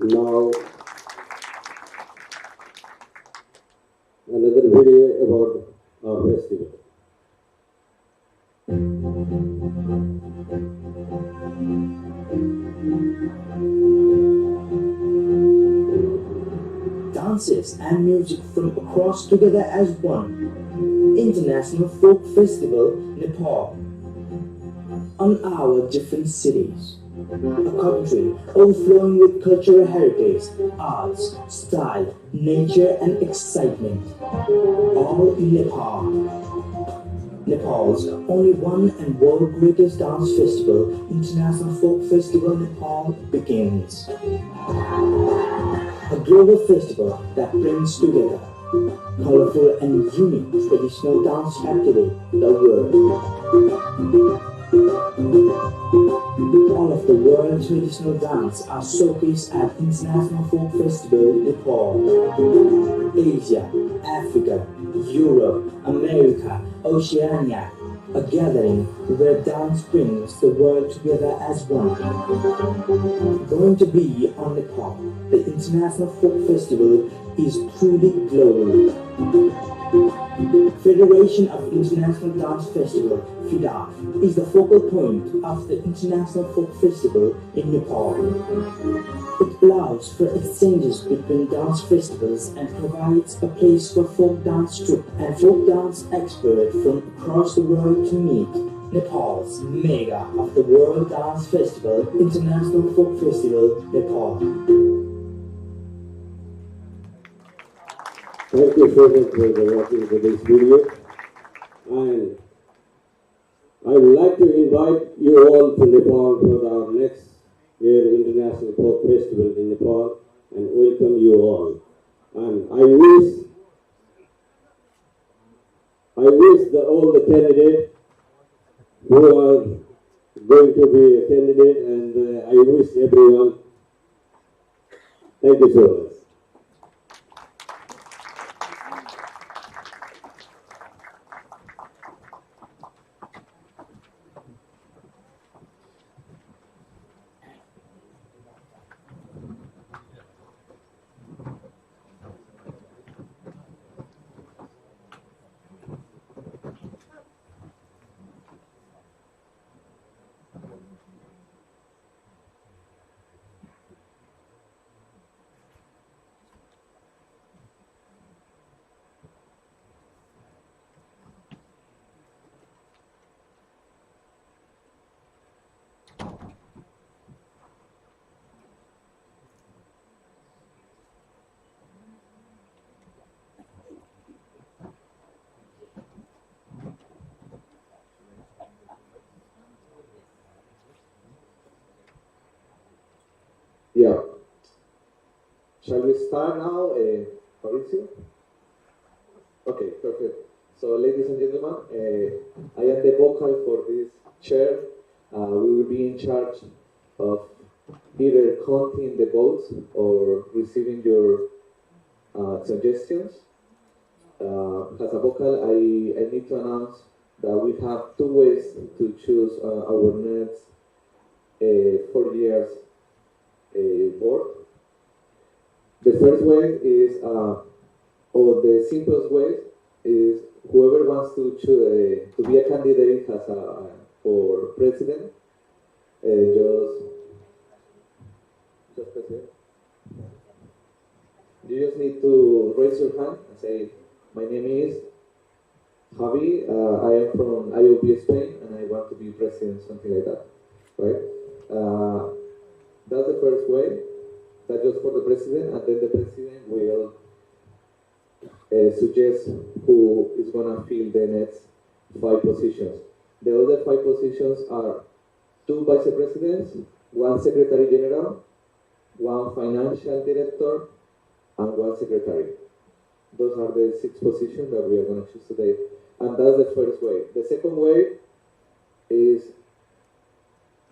Now, another video about our festival. Dances and music from across together as one. International Folk Festival, Nepal. On our different cities. A country overflowing with cultural heritage, arts, style, nature and excitement. All in Nepal. Nepal's only one and world greatest dance festival, International Folk Festival Nepal, begins. A global festival that brings together colorful and unique traditional dance captivate the world. All of the world's traditional dance are showcased at International Folk Festival Nepal. Asia, Africa, Europe, America, Oceania, a gathering where dance brings the world together as one. Going to be on Nepal, the International Folk Festival is truly global. Federation of International Dance Festival, FIDA, is the focal point of the International Folk Festival in Nepal. It allows for exchanges between dance festivals and provides a place for folk dance troupe and folk dance experts from across the world to meet. Nepal's mega of the World Dance Festival, International Folk Festival, Nepal. Thank you so much for watching today's video. And I would like to invite you all to Nepal for our next year International Folk Festival in Nepal and welcome you all. And I wish that all the candidates who are going to be a candidate, and I wish everyone. Thank you so much. Yeah. Shall we start now, Mauricio? Okay, perfect. So, ladies and gentlemen, I am the vocal for this chair. We will be in charge of either counting the votes or receiving your suggestions. As a vocal, I need to announce that we have two ways to choose our next 4 years board. The first way is, or the simplest way is, whoever wants to choose to be a candidate as for president, just press it. You just need to raise your hand and say, "My name is Javi. I am from IOV Spain, and I want to be president," something like that, right? That's the first way. That's just for the president, and then the president will suggest who is gonna fill the next 5 positions. The other 5 positions are 2 vice presidents, 1 secretary general, 1 financial director, and 1 secretary. Those are the 6 positions that we are going to choose today. And that's the first wave. The second wave is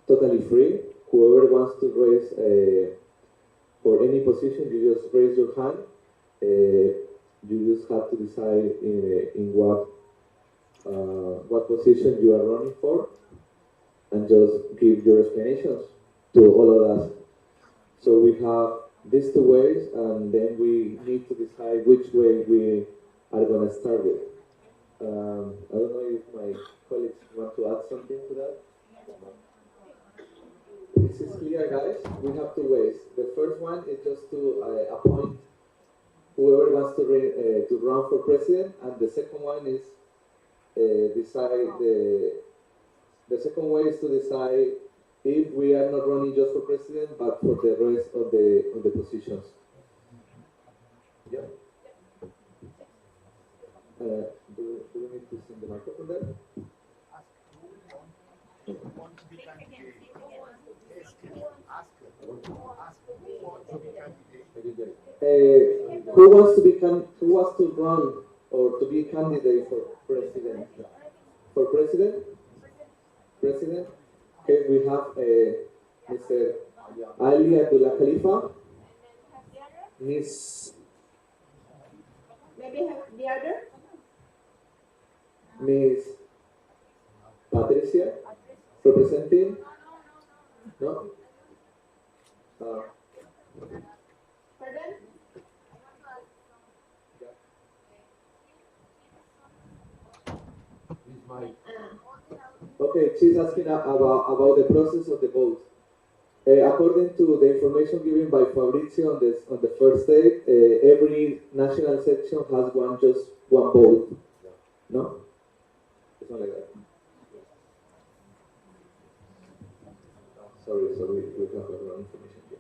totally free. Whoever wants to raise for any position, you just raise your hand. You just have to decide in what position you are running for, and just give your explanations to all of us. So we have these 2 ways, and then we need to decide which way we are going to start with. I don't know if my colleagues want to add something to that. This is clear, guys. We have 2 ways. The first one is just to appoint whoever wants to run for president, and the second one is decide the second way is to decide if we are not running just for president, but for the rest of the positions. Yeah. Do we need to send the microphone there? Who wants to run or to be candidate for president? For president? President? Okay, we have Mr. Ali Abdullah Khalifa. Miss. Maybe have the other? Miss Patricia, representing? No? Pardon? Okay, she's asking about the process of the vote. According to the information given by Fabrizio on the first day, every national section has just one vote. No? It's not like that. Sorry, we have the wrong information here.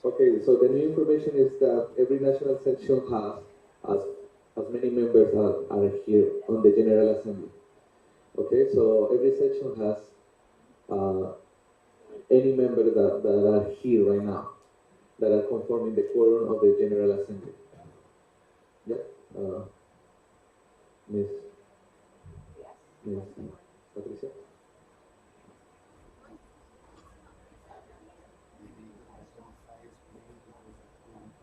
Okay, so the new information is that every national section has as many members are here on the General Assembly. Okay, so every section has any member that are here right now, that are conforming the quorum of the General Assembly. Yeah, Miss Patricia.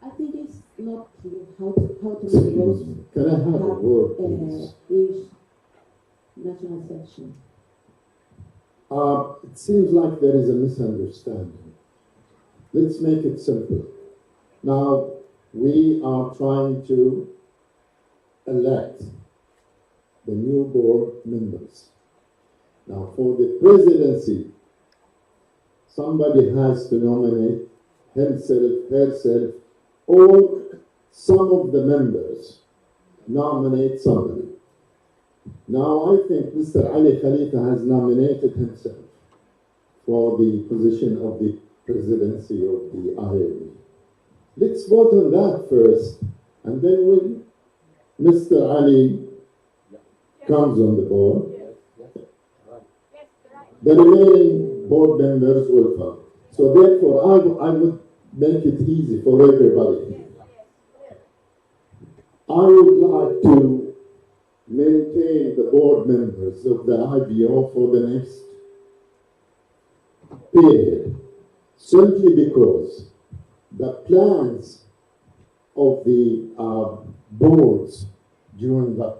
I think it's not clear how to how to make roads Can I have a have word, please? each national section. It seems like there is a misunderstanding. Let's make it simple. Now, we are trying to elect the new board members. Now, for the presidency, somebody has to nominate himself, herself, or some of the members nominate somebody. Now, I think Mr. Ali Khalifa has nominated himself for the position of the presidency of the IOV. Let's vote on that first, and then when Mr. Ali comes on the board, the remaining board members will follow. So therefore, I would make it easy for everybody. I would like to maintain the board members of the IBO for the next period, simply because the plans of the boards during the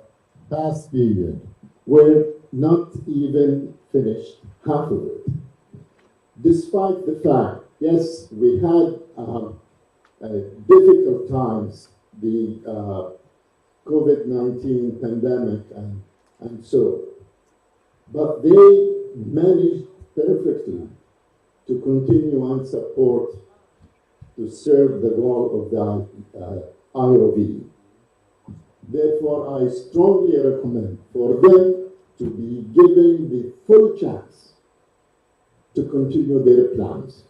past period were not even finished, half of it. Despite the fact, yes, we had difficult times, the COVID-19 pandemic and so, but they managed perfectly to continue and support, to serve the goal of the IOV. Therefore, I strongly recommend for them to be given the full chance to continue their plans.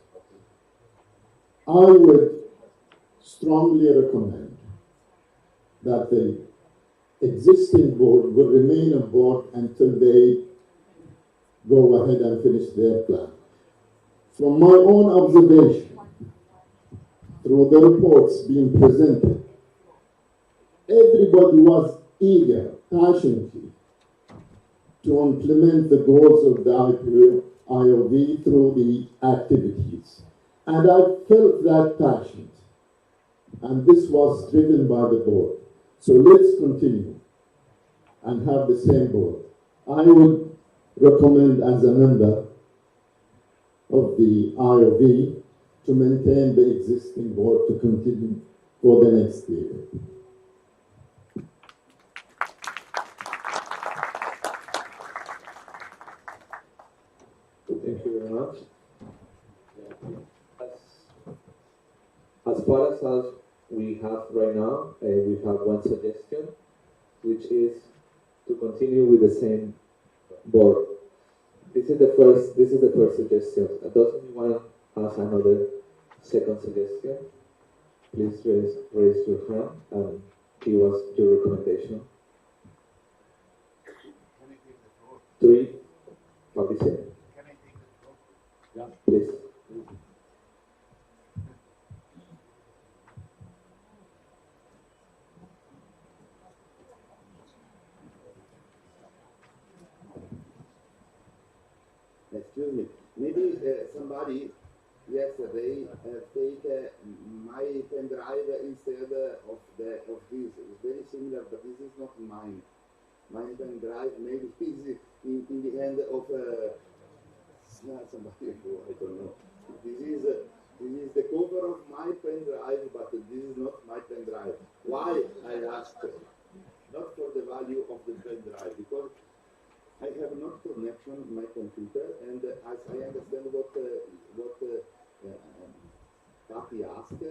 I would strongly recommend that the existing board will remain on board until they go ahead and finish their plan. From my own observation, through the reports being presented, everybody was eager, passionately, to implement the goals of the IOV through the activities. And I felt that passion. And this was driven by the board. So let's continue and have the same board. I would recommend as a member of the IOV to maintain the existing board to continue for the next period. Thank you very much. As far as we have right now, we have one suggestion, which is to continue with the same board. This is the first suggestion. Does anyone has another second suggestion? Please raise your hand and give us your recommendation. 3, Fabrice. Yeah, please. Excuse me. Maybe somebody yesterday take my pen drive instead of this. It's very similar, but this is not mine. My pen drive maybe is in the hand of somebody who I don't know. This is the cover of my pen drive, but this is not my pen drive. Why? I asked. Not for the value of the pen drive, because I have not connection to my computer, and as I understand what Papi asked,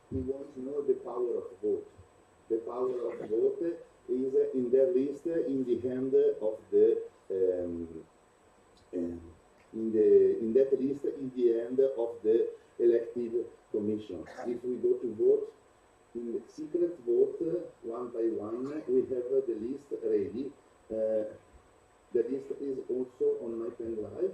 he wants to know the power of vote. The power of vote is in the list in the hand of the in that list in the hand of the elected commission. If we go to vote in the secret vote one by one, we have the list ready. The list is also on my pen drive.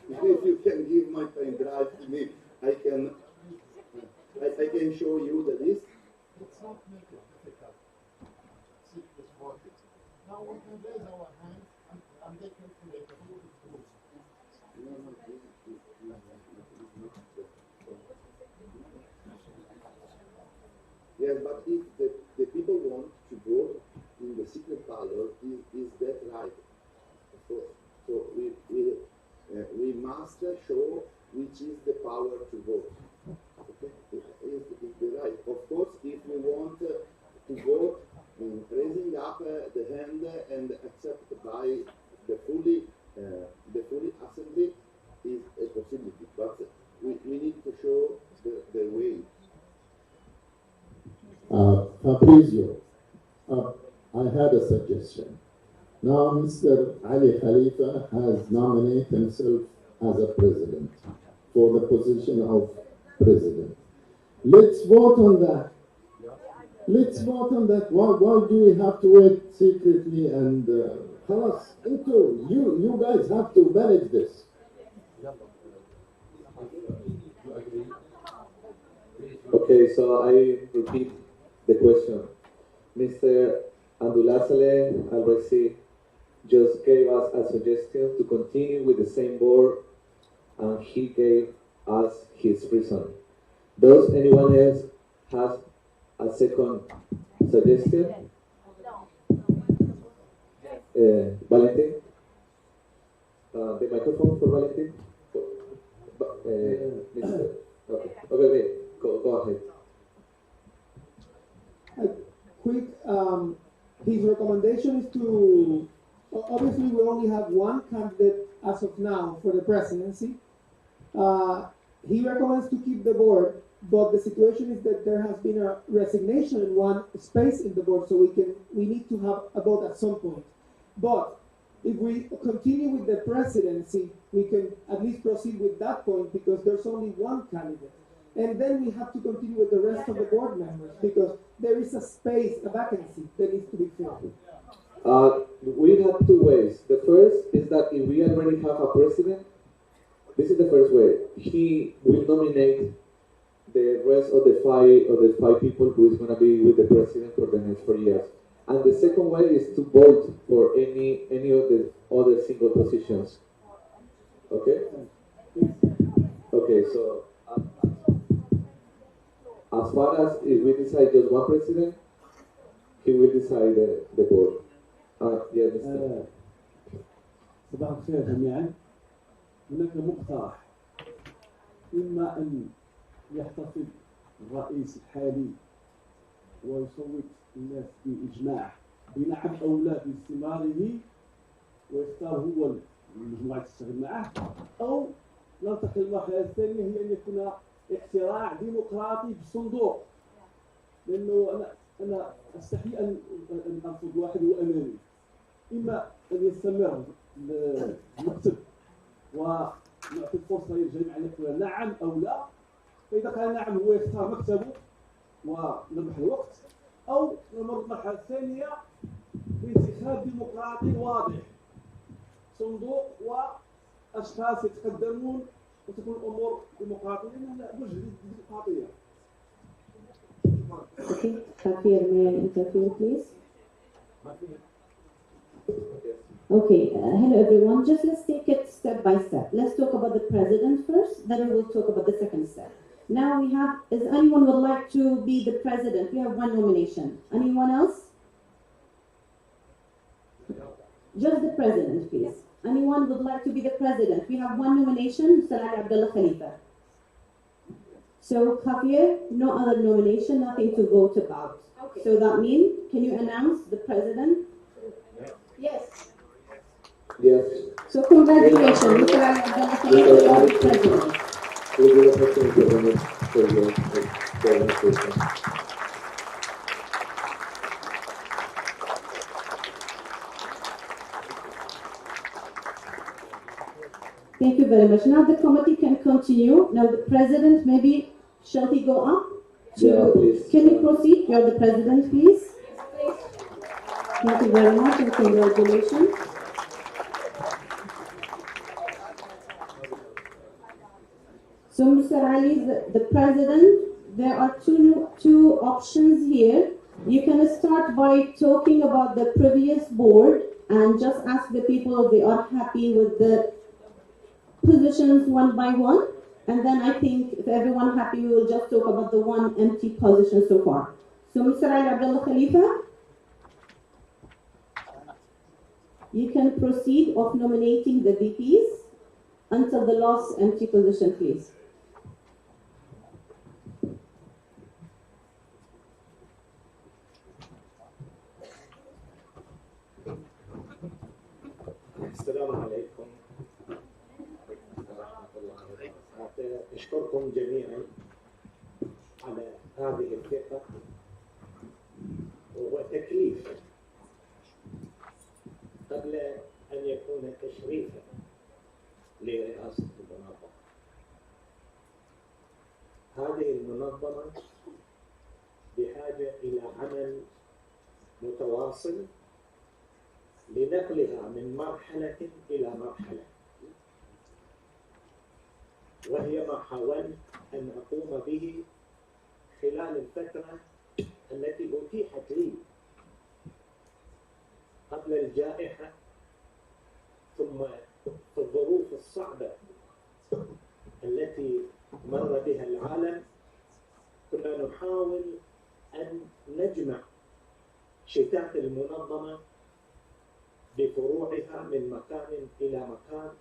If you can give my pen drive to me, I can show you the list. It's not make it difficult. Secret voting. Now we can raise our hands and they calculate who is who. Yes, but if the people want to vote in the secret ballot, is that right? Of course. So we must show which is the power to vote. Okay? Is the right. Of course, if we want to vote, raising up the hand and accepted by the fully assembly is a possibility, but we need to show the way. Fabrizio, I had a suggestion. Now Mr. Ali Khalifa has nominated himself as a president for the position of president. Let's vote on that. Let's vote on that. Why do we have to wait secretly and خلاص انتوا you guys have to manage this. Okay, so I repeat the question. Mr. Andulasale Albresi just gave us a suggestion to continue with the same board, and he gave us his reason. Does anyone else have a second suggestion? Valentin? The microphone for Valentin? Mr. Okay, go ahead. Quick, his recommendation is to, obviously we only have one candidate as of now for the presidency. He recommends to keep the board, but the situation is that there has been a resignation in one space in the board, so we need to have a vote at some point. But if we continue with the presidency, we can at least proceed with that point because there's only one candidate. And then we have to continue with the rest of the board members because there is a space, a vacancy that needs to be filled. We have two ways. The first is that if we already have a president, this is the first way. He will nominate the rest of the five people who is going to be with the president for the next 4 years. And the second way is to vote for any of the other single positions. Okay? Okay, so as far as if we decide just one president, he will decide the board. Yeah, Mr. صباح الخير جميعا. هناك مقترح إما أن يحتفظ الرئيس الحالي ويصوت الناس بإجماع بنعم أو لا باستمراره ويختار هو المجموعة تشتغل معه، أو ننتقل للمرحلة الثانية هي أن يكون اختراع ديمقراطي بالصندوق، لأنه أنا أستحي أن أرفض واحد هو أمامي. إما أن يستمر المكتب ونعطي الفرصة للجميع أن يقول نعم أو لا، فإذا قال نعم هو يختار مكتبه ونربح الوقت، أو نمر المرحلة الثانية بانتخاب ديمقراطي واضح، صندوق وأشخاص يتقدمون وتكون الأمور ديمقراطية لأنها وجه ديمقراطية. Okay, Kafir, may I interfere, please? Okay, hello everyone. Just let's take it step by step. Let's talk about the president first, then we will talk about the second step. Now we have, is anyone would like to be the president? We have one nomination. Anyone else? Just the president, please. Anyone would like to be the president? We have one nomination, Mr. Ali Abdullah Khalifa. So, Javier, no other nomination, nothing to vote about. Okay. So that means, can you announce the president? Yes. Yes. So congratulations, Mr. Ali Abdullah Khalifa, you are the president. We'll do the opportunity for your demonstration. Thank you very much. Now the committee can continue. Now the president, maybe, shall he go up? Yeah, please. Can you proceed? You're the president, please. Thank you very much and congratulations. So Mr. Ali, the president, there are two options here. You can start by talking about the previous board and just ask the people if they are happy with the positions one by one. And then I think if everyone happy, we will just talk about the one empty position so far. So Mr. Ali Abdullah Khalifa, you can proceed of nominating the VPs until the last empty position, please. السلام عليكم ورحمة الله وبركاته. أشكركم جميعا على هذه الثقة وتكليف قبل أن يكون تشريفا لرئاسة المنظمة. هذه المنظمة بحاجة إلى عمل متواصل لنقلها من مرحلة إلى مرحلة، وهي ما حاولت أن أقوم به خلال الفترة التي أتيحت لي قبل الجائحة، ثم في الظروف الصعبة التي مر بها العالم. كنا نحاول أن نجمع شتات المنظمة بفروعها من مكان إلى مكان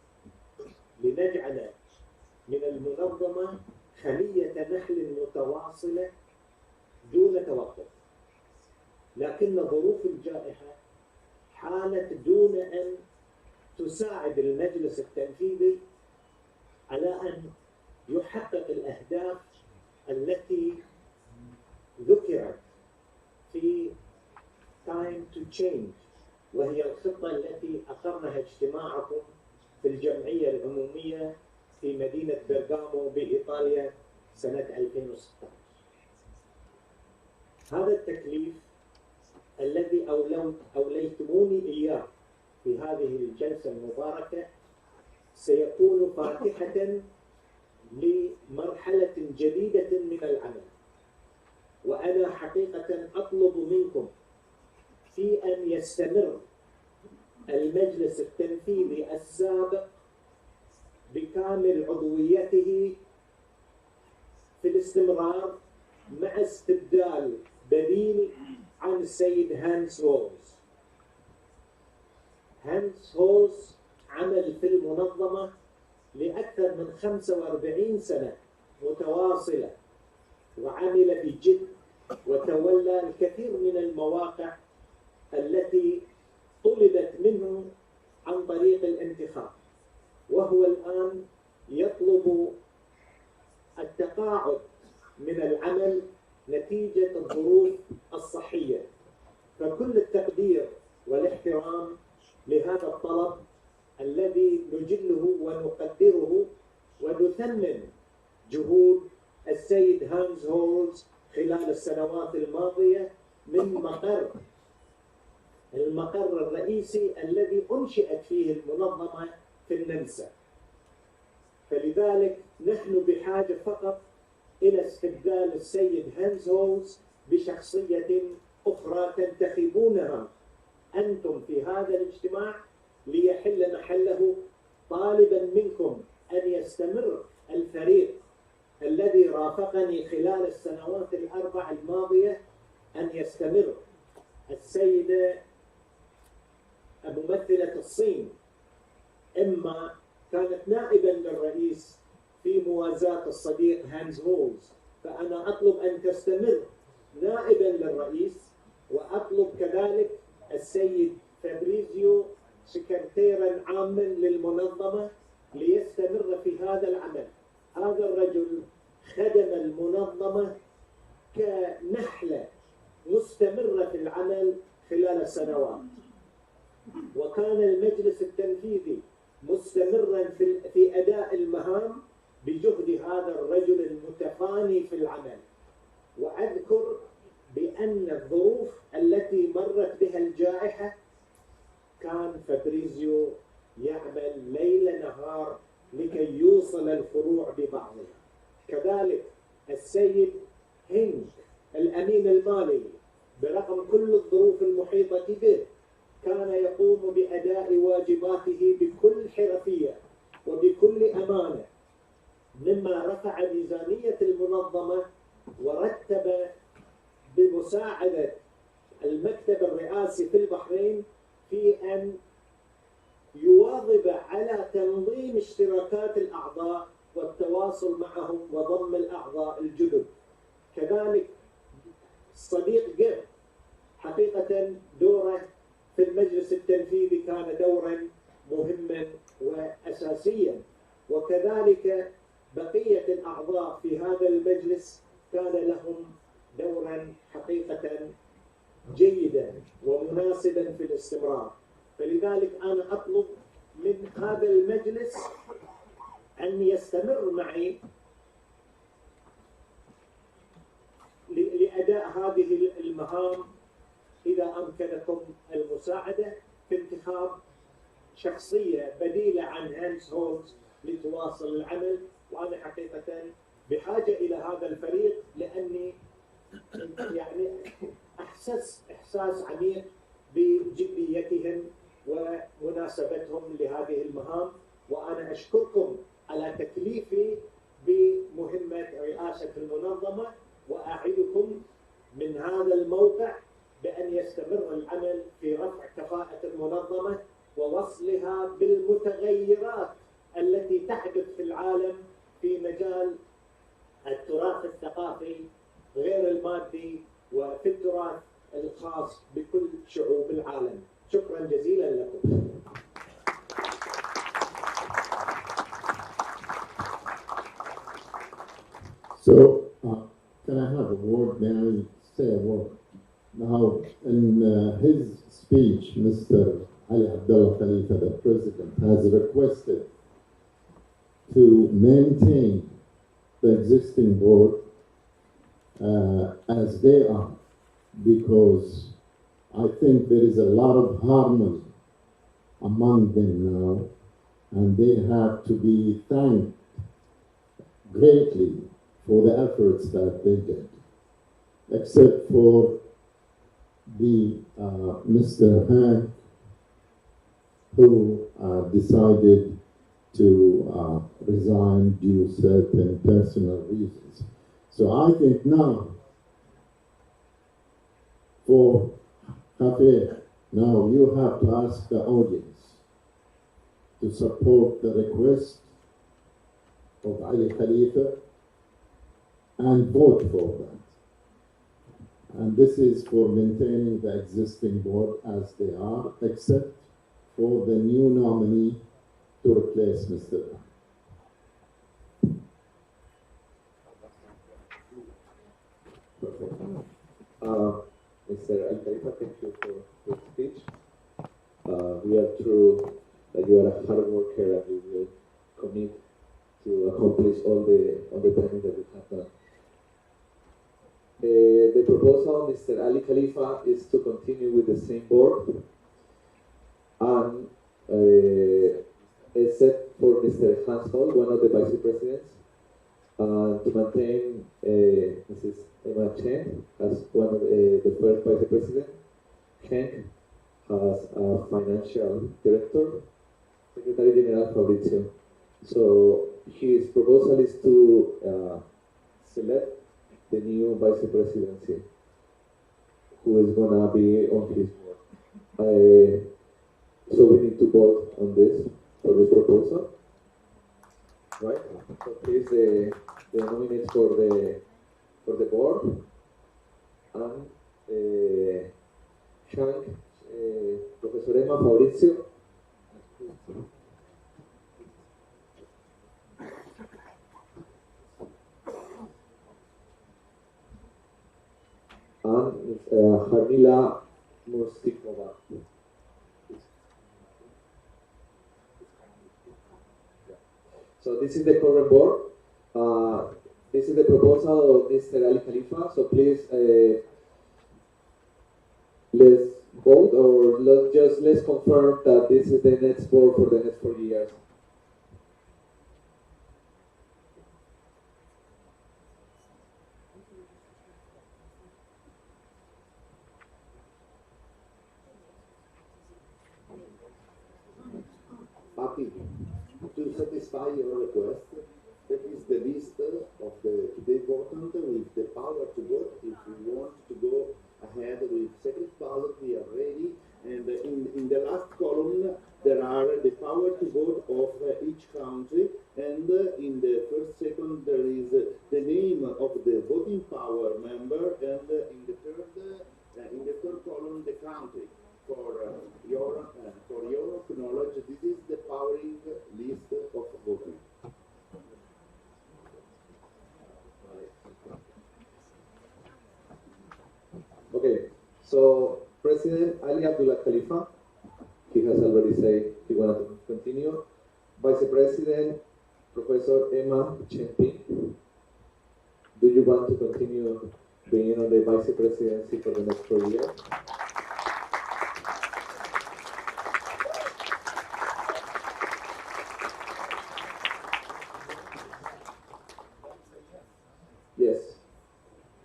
لنجعل من المنظمة خلية نحل متواصلة دون توقف. لكن ظروف الجائحة حالت دون أن تساعد المجلس التنفيذي على أن يحقق الأهداف التي ذكرت في Time to Change، وهي الخطة التي أقرنها اجتماعكم في الجمعية العمومية في مدينة برغامو بإيطاليا سنة 2016. هذا التكليف الذي أوليتموني إياه في هذه الجلسة المباركة سيكون فاتحة لمرحلة جديدة من العمل. وأنا حقيقة أطلب منكم في أن يستمر المجلس التنفيذي السابق بكامل عضويته في الاستمرار مع استبدال بديل عن السيد هانس هولز. هانس هولز عمل في المنظمة لأكثر من 45 سنة متواصلة، وعمل بجد وتولى الكثير من المواقع التي طلبت منه عن طريق الانتخاب، وهو الآن يطلب التقاعد من العمل نتيجة الظروف الصحية. فكل التقدير والاحترام لهذا الطلب الذي نجله ونقدره ونثمن جهود السيد هانز هولز خلال السنوات الماضية من المقر الرئيسي الذي أنشئت فيه المنظمة في النمسا. فلذلك نحن بحاجة فقط إلى استبدال السيد هانز هولز بشخصية أخرى تنتخبونها أنتم في هذا الاجتماع ليحل محله، طالبا منكم أن يستمر الفريق الذي رافقني خلال السنوات الأربع الماضية، أن يستمر السيدة ممثلة الصين، إما كانت نائبا للرئيس في موازاة الصديق هانز هولز، فأنا أطلب أن تستمر نائبا للرئيس، وأطلب كذلك السيد فابريزيو سكرتيرا عاما للمنظمة ليستمر في هذا العمل. هذا الرجل خدم المنظمة كنحلة مستمرة في العمل خلال السنوات، وكان المجلس التنفيذي مستمرا في أداء المهام بجهد هذا الرجل المتفاني في العمل. وأذكر بأن الظروف التي مرت بها الجائحة كان فابريزيو يعمل ليل نهار لكي يوصل الفروع ببعضها. كذلك السيد هينك الأمين المالي برغم كل الظروف المحيطة به كان يقوم بأداء واجباته بكل حرفية وبكل أمانة، مما رفع ميزانية المنظمة ورتب بمساعدة المكتب الرئاسي في البحرين في أن يواظب على تنظيم اشتراكات الأعضاء والتواصل معهم وضم الأعضاء الجدد. كذلك الصديق جير حقيقة دوره في المجلس التنفيذي كان دورا مهما وأساسيا، وكذلك بقية الأعضاء في هذا المجلس كان لهم دورا حقيقة جيدا ومناسبا في الاستمرار. فلذلك أنا أطلب من هذا المجلس أن يستمر معي لأداء هذه المهام، إذا أمكنكم المساعدة في انتخاب شخصية بديلة عن هانس هولز لتواصل العمل. وأنا حقيقة بحاجة إلى هذا الفريق، لأني يعني إحساس عميق بجديتهم ومناسبتهم لهذه المهام. وأنا أشكركم على تكليفي بمهمة رئاسة المنظمة، وأعدكم من هذا الموقع بأن يستمر العمل في رفع كفاءة المنظمة ووصلها بالمتغيرات التي تحدث في العالم في مجال التراث الثقافي غير المادي وفي التراث الخاص بكل شعوب العالم. شكرا جزيلا لكم. So, can I have a word? May I say a word? Now, in his speech, Mr. Ali Abdullah Khalifa, the president, has requested to maintain the existing board as they are, because I think there is a lot of harmony among them now, and they have to be thanked greatly for the efforts that they did, except for the Mr. Hank, who decided to resign due to certain personal reasons. So I think now, for Kafir, now you have to ask the audience to support the request of Ali Khalifa and vote for that. And this is for maintaining the existing board as they are, except for the new nominee to replace Mr. Perfect. Mr. Al Khalifa, thank you for your speech. We are true that you are a hard worker and you will commit to accomplish all the planning that we have done. The proposal, Mr. Ali Khalifa, is to continue with the same board, and except for Mr. Hans Hall, one of the vice presidents, to maintain Mrs. Emma Chen as one of the first vice president, Hank as a financial director, Secretary General Fabrizio. So his proposal is to select the new vice presidency, who is gonna be on his board. So we need to vote on this for this proposal, right? So please, the nominates for the board, and Hank, Professor Emma, Fabrizio. And Harmila Mustikova. So this is the current board. This is the proposal of Mr. Ali Khalifa. So please, let's vote, or let's confirm that this is the next board for the next 4 years. Papi, to satisfy your request, that is the the list of the votant with the power to vote. If we want to go ahead with secret ballot, we are ready. And in the last column, there are the power to vote of each country. And in the first second, there is the name of the voting power member. And in the third column, the country. For your knowledge, this is the powering list of voting. Okay, so President Ali Abdullah Khalifa, he has already said he wanted to continue. Vice President Professor Emma Chempin, do you want to continue being on the Vice Presidency for the next 4 years? Yes,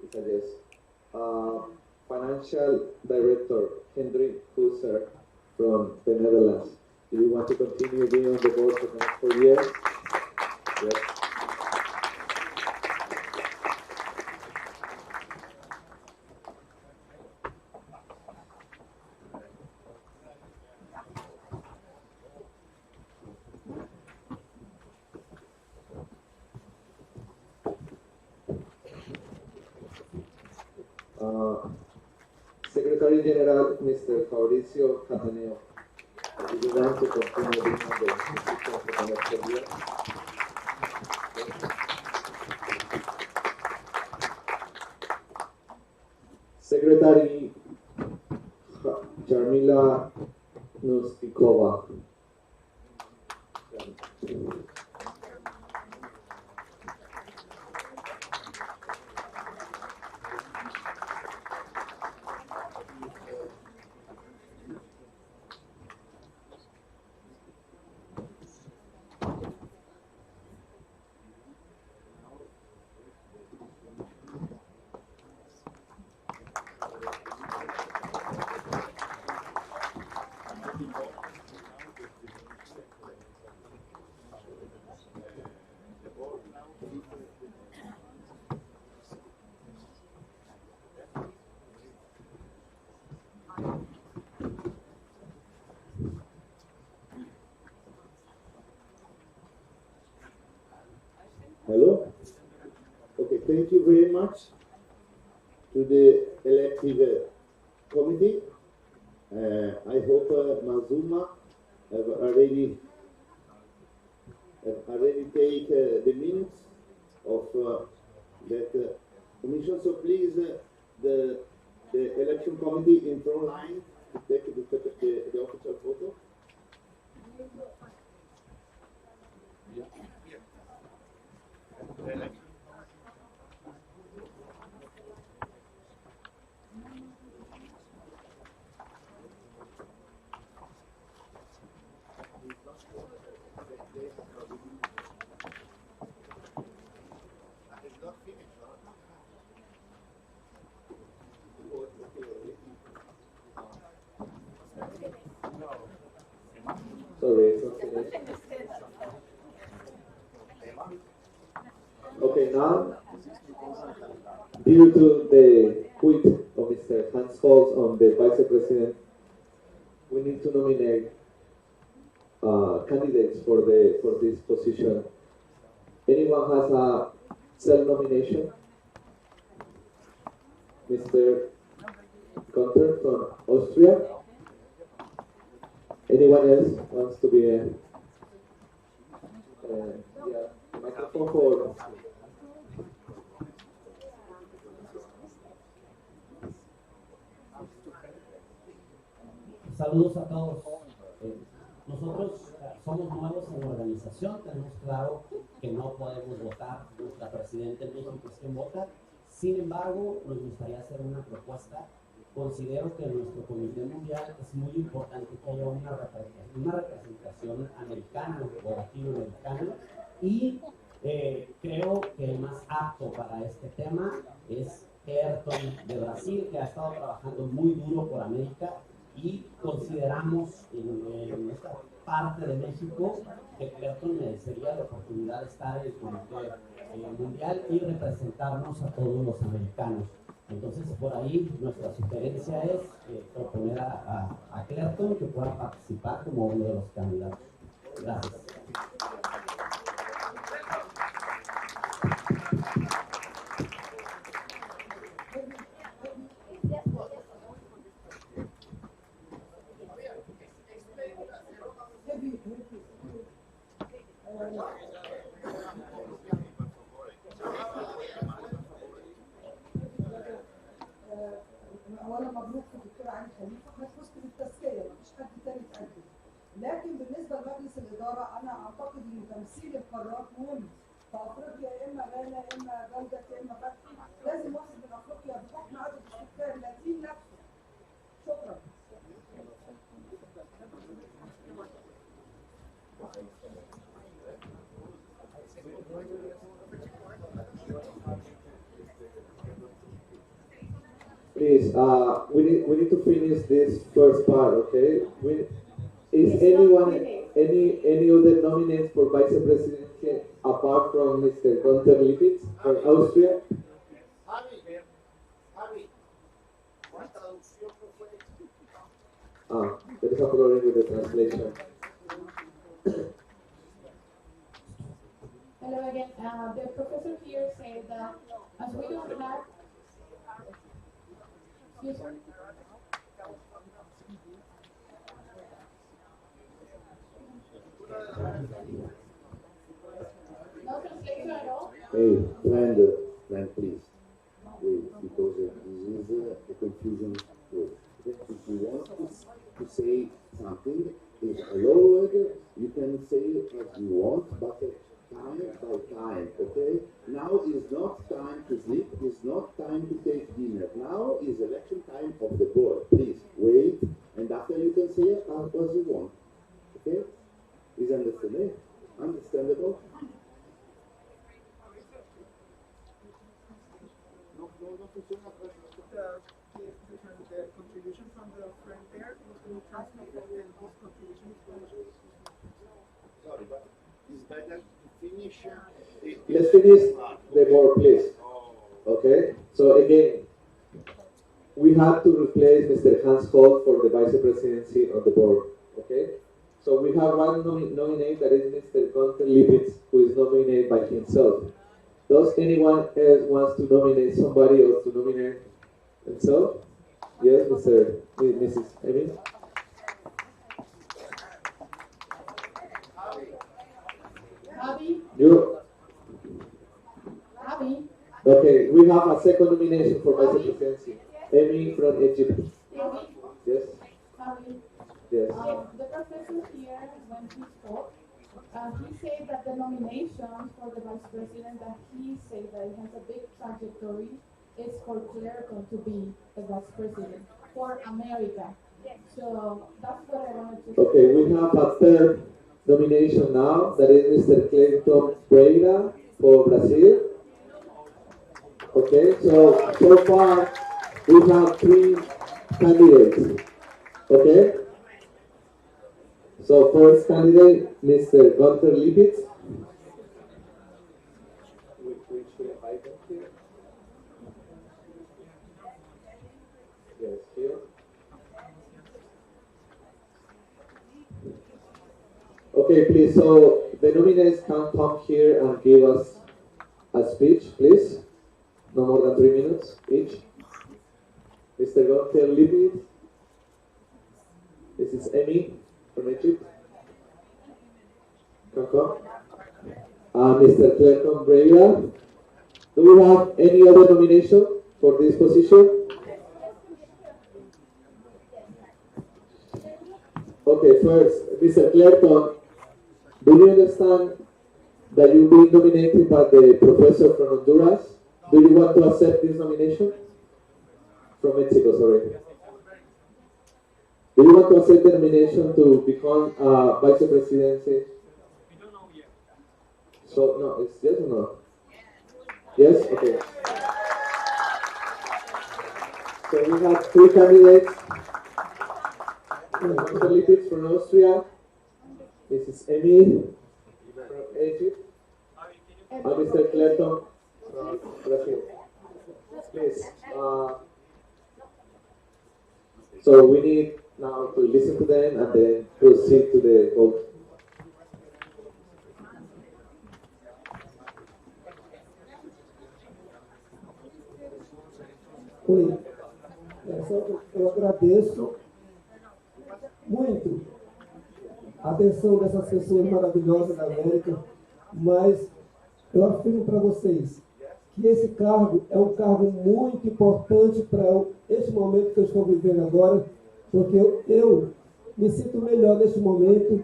it's a yes. Financial Director Hendrik Husser from the Netherlands. Do you want to continue being on the board for the next 4 years? Yes. Secretary General Mr. Fabricio Cataneo, do you want to continue being on the institution for the next 4 years? Secretary Jarmila Nustikova. Hello? Okay, thank you very much to the elective committee. I hope Mazuma have already take the minutes of that commission. So please, the election committee in front line to take the official photo. Sorry, it's not finished. Okay, now, due to the quit of Mr. Hans Holz on the Vice President, we need to nominate candidates for this position. Anyone has a self-nomination? Mr. Gunther from Austria. Anyone else wants to be a microphone for? Saludos a todos. Nosotros somos nuevos en la organización, tenemos claro que no podemos votar, nuestra presidenta en México es quien vota. Sin embargo, nos gustaría hacer una propuesta. Considero que en nuestro Comité Mundial es muy importante que haya una representación americana, un votativo americano, y creo que el más apto para este tema es Ayrton de Brasil, que ha estado trabajando muy duro por América, y consideramos en esta parte de México, que Clerton merecería la oportunidad de estar en el comité mundial y representarnos a todos los americanos. Entonces, por ahí nuestra sugerencia es proponer a Clerton que pueda participar como uno de los candidatos. Gracias. اولا مبروك الدكتور علي خليفه، حضرتك فزت بالتزكيه، مفيش حد تاني اتقدم. لكن بالنسبه لمجلس الاداره انا اعتقد ان تمثيل القارات مهم. في افريقيا يا اما غانا يا اما جوده يا اما فتحي، لازم واحد من افريقيا بحكم عدد السكان اللاتين نفسه. شكرا. Please, we need to finish this first part, okay? Is anyone, any other nominates for vice presidency apart from Mr. Gunter Lippitz from Austria? There is a problem with the translation. Hello again. The professor here said that as we don't have. Excuse me. No translation at all? Hey, plan please. Wait, because this is a confusion word. If you want to say something, it's a low word, you can say it as you want, but time by time, okay? Now is not time to sleep, it's not time to take dinner. Now is election time of the board. Please wait, and after you can say it as you want. Okay? Is understandable? The contribution from the friend there will translate and his contribution is going to. Sorry, but it's better to finish. Let's finish the board, please. Okay? So again, we have to replace Mr. Hans Holt for the vice presidency of the board. Okay? So we have one nominee that is Mr. Gunter Lippitz, who is nominated by himself. Does anyone else wants to nominate somebody or to nominate himself? Yes, Mrs. Emin? Abby? You? Abby? Okay, we have a second nomination for vice presidency. Amy from Egypt. Abby? Yes? Abby? Yes. The professor here, when he spoke, he said that the nomination for the vice president that he said that it has a big trajectory is for Clerton to be the vice president for America. So that's what I wanted to say. Okay, we have a third nomination now, that is Mr. Clerton Pereira for Brazil. Okay, so far we have 3 candidates. Okay? So first candidate, Mr. Gunter Lippitz. Which item here? Yes, here. Okay, please, so the nominees can come here and give us a speech, please. No more than 3 minutes each. Mr. Gunter Lippitz. This is Amy from Egypt. Come. Mr. Clerton Pereira. Do we have any other nomination for this position? Okay, first, Mr. Clerton, do you understand that you've been nominated by the professor from Honduras? Do you want to accept this nomination? From Mexico, sorry. Do you want to accept the nomination to become vice presidency? We don't know yet. So, no, it's yes or no? Yes? Okay. So we have 3 candidates. Mr. Lippitz from Austria, Mrs. Emmy from Egypt, and Mr. Clayton from Brazil. Please. So we need now to listen to them and then proceed to the vote. Oi, eu agradeço muito a atenção dessas pessoas maravilhosas da América, mas eu afirmo para vocês que esse cargo é um cargo muito importante para esse momento que eu estou vivendo agora, porque eu me sinto melhor neste momento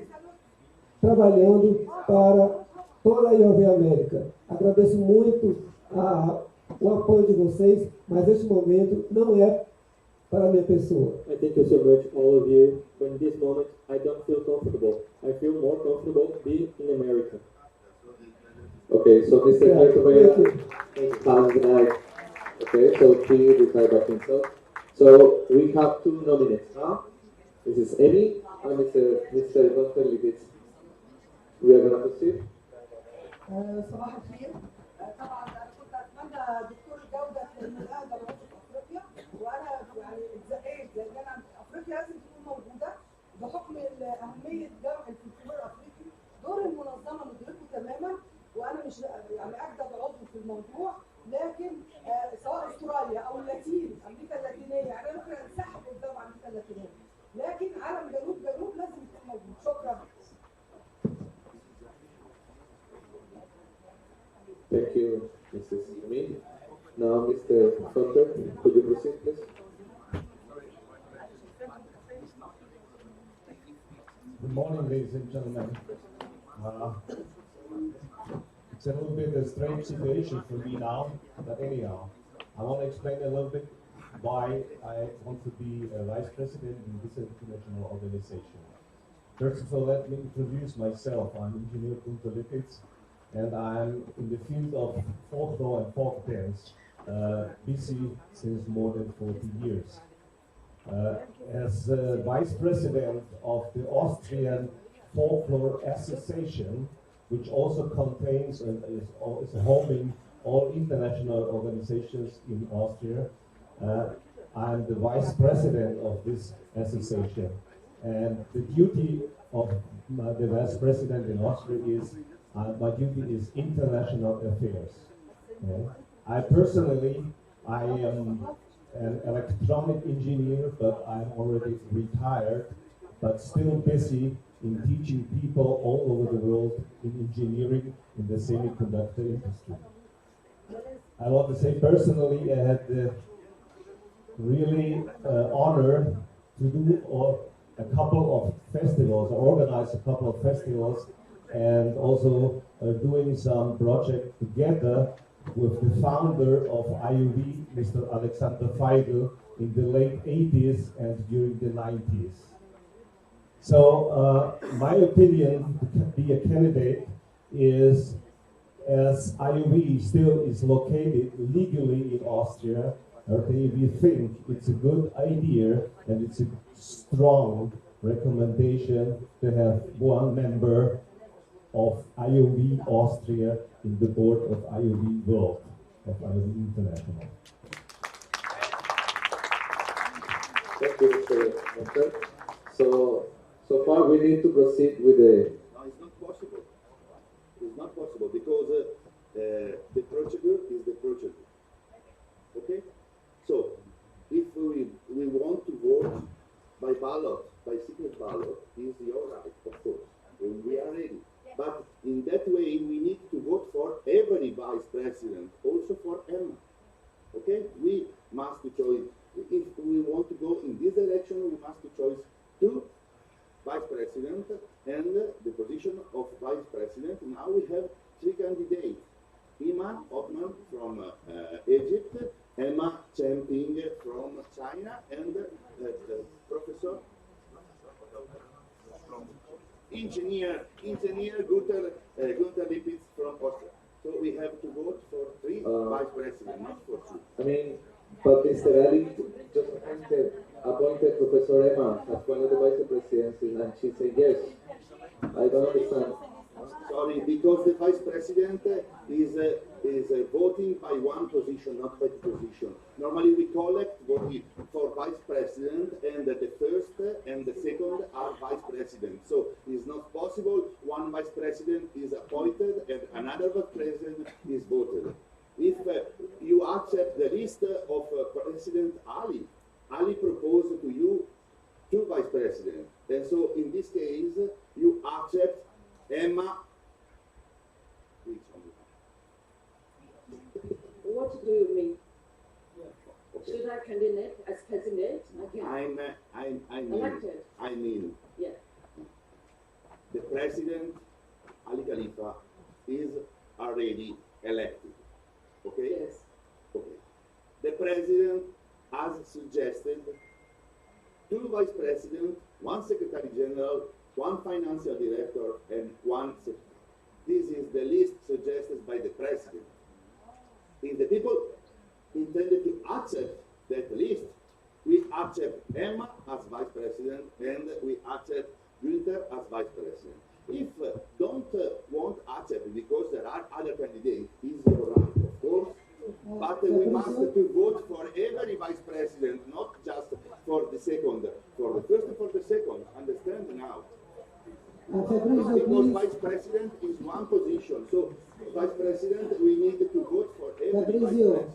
trabalhando para toda a IOV América. Agradeço muito o apoio de vocês, mas este momento não é para a minha pessoa. I thank you so much, all of you. But in this moment, I don't feel comfortable. I feel more comfortable being in America. Okay, so Mr. Clayton has denied. Okay, so he decided by himself. So we have two nominates now. This is Emmy and Mr. Dr. Lipitz. We are going to proceed. صباح الخير. طبعا انا كنت اتمنى دكتور الجوده لانه اقدر اعيش في افريقيا، وانا يعني اتزقيت لان انا افريقيا لازم تكون موجوده بحكم اهميه جمع الفلكلور الافريقي. دور المنظمه ندركه تماما، وانا مش يعني اجدد عضو في الموضوع، لكن سواء استراليا او اللاتين امريكا اللاتينيه، يعني انا ممكن انسحب قدام امريكا اللاتينيه، لكن عالم جنوب لازم يكون موجود. شكرا. Thank you, Mrs. Amin. Now, Mr. Fonter, could you proceed, please? Good morning, ladies and gentlemen. It's a little bit a strange situation for me now, but anyhow, I want to explain a little bit why I want to be a vice president in this international organization. First of all, let me introduce myself. I'm Engineer Gunter Lipitz, and I'm in the field of folklore and folk dance, busy since more than 40 years. As vice president of the Austrian Folklore Association, which also contains and is homing all international organizations in Austria, I'm the vice president of this association. And the duty of the vice president in Austria is my duty is international affairs. Okay? I am an electronic engineer, but I'm already retired, but still busy in teaching people all over the world in engineering in the semiconductor industry. I want to say personally, I had the really honor to do a couple of festivals, organize a couple of festivals, and also doing some project together with the founder of IOV, Mr. Alexander Feigl, in the late 80s and during the 90s. So my opinion to be a candidate is, as IOV still is located legally in Austria, we think it's a good idea and it's a strong recommendation to have one member of IOV Austria in the board of IOV World, of IOV International. Thank you, Mr. Monter. So far we need to proceed with the... No, it's not possible. It's not possible because the procedure is the procedure. Okay? So, if we want to vote by ballot, by secret ballot, is your right, of course, and we are ready. But in that way, we need to vote for every vice president, also for Emma. Okay? We must choose. If we want to go in this direction, we must choose two vice president and the position of vice president. Now we have three candidates: Iman Othman from Egypt, Emma Champing from China, and Professor Engineer Gunter Lipitz from Austria. So we have to vote for three vice presidents, not for two. I mean, but Mr. Ali just appointed Professor Emma as one of the vice presidencies, and she said yes. I don't understand. Sorry, because the vice president is voting by one position, not by two position. Normally we collect voting for vice president, and the first and the second are vice president. So it's not possible one vice president is appointed and another vice president is voted. If you accept the list of President Ali proposed to you two vice presidents, and so in this case you accept Emma. What do you mean? Should I candidate as president again? Elected. I mean, Yeah. the president Ali Khalifa is already elected. Okay? Yes. Okay. The president has suggested two vice presidents, one secretary general, one financial director, and one secretary. This is the list suggested by the president. If the people intended to accept that list, we accept Emma as vice president and we accept Günther as vice president. If don't want accept because there are other candidates, is your right, of course. But we must to vote for every vice president, not just for the second, for the first and for the second. Understand now? Because vice president is one position, so vice president we need to vote for every vice president.